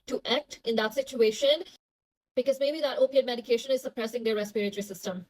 to act in that situation, because maybe that opiate medication is suppressing their respiratory system.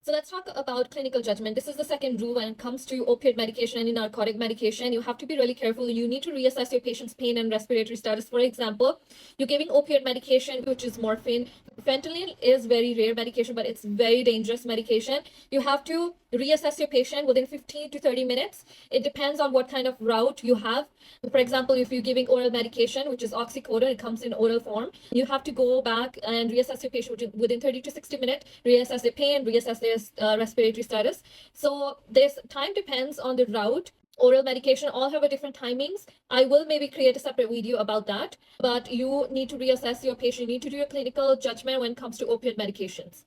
So let's talk about clinical judgment. This is the second rule when it comes to opiate medication, any narcotic medication. You have to be really careful. You need to reassess your patient's pain and respiratory status. For example, you're giving opiate medication, which is morphine. Fentanyl is very rare medication, but it's very dangerous medication. You have to reassess your patient within 15 to 30 minutes. It depends on what kind of route you have. For example, if you're giving oral medication, which is oxycodone, it comes in oral form, you have to go back and reassess your patient within 30 to 60 minutes, reassess their pain, reassess their respiratory status. So this time depends on the route. Oral medication all have a different timings. I will maybe create a separate video about that, but you need to reassess your patient. You need to do your clinical judgment when it comes to opiate medications.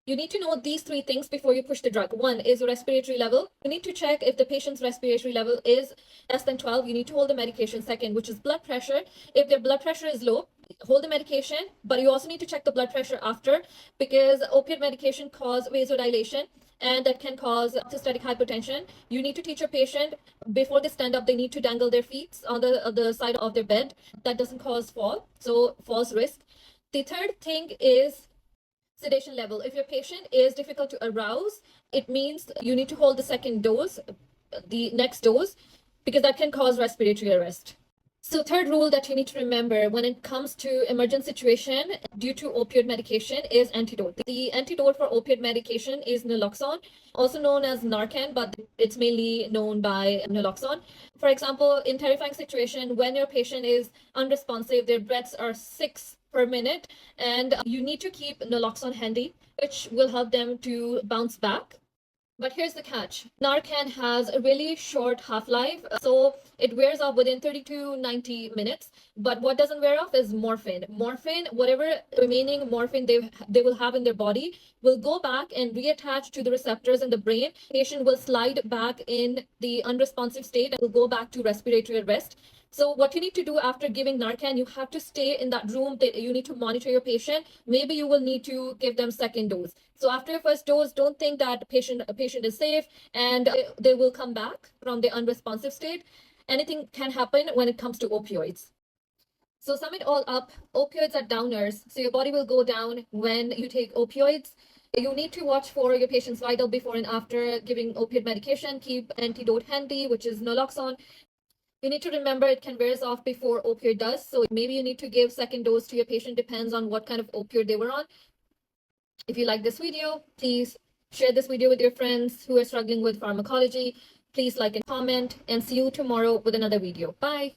You need to know these three things before you push the drug. One is your respiratory level. You need to check if the patient's respiratory level is less than 12. You need to hold the medication. Second, which is blood pressure. If their blood pressure is low, hold the medication, but you also need to check the blood pressure after, because opiate medication cause vasodilation and that can cause systolic hypertension. You need to teach your patient before they stand up, they need to dangle their feet on the side of their bed. That doesn't cause fall, so falls risk. The third thing is sedation level. If your patient is difficult to arouse, it means you need to hold the second dose, the next dose, because that can cause respiratory arrest. So third rule that you need to remember when it comes to emergent situation due to opioid medication is antidote. The antidote for opioid medication is naloxone, also known as Narcan, but it's mainly known by naloxone. For example, in terrifying situation, when your patient is unresponsive, their breaths are 6 per minute, and you need to keep naloxone handy, which will help them to bounce back. But here's the catch. Narcan has a really short half-life, so it wears off within 30 to 90 minutes. But what doesn't wear off is morphine. Morphine, whatever remaining morphine they will have in their body, will go back and reattach to the receptors in the brain. Patient will slide back in the unresponsive state and will go back to respiratory arrest. So what you need to do after giving Narcan, you have to stay in that room. You need to monitor your patient. Maybe you will need to give them second dose. So after your first dose, don't think that a patient is safe and they will come back from the unresponsive state. Anything can happen when it comes to opioids. So sum it all up, opioids are downers. So your body will go down when you take opioids. You need to watch for your patient's vital before and after giving opioid medication. Keep antidote handy, which is naloxone. You need to remember it can wear off before opioid does. So maybe you need to give second dose to your patient, depends on what kind of opioid they were on. If you like this video, please share this video with your friends who are struggling with pharmacology. Please like and comment, and see you tomorrow with another video. Bye.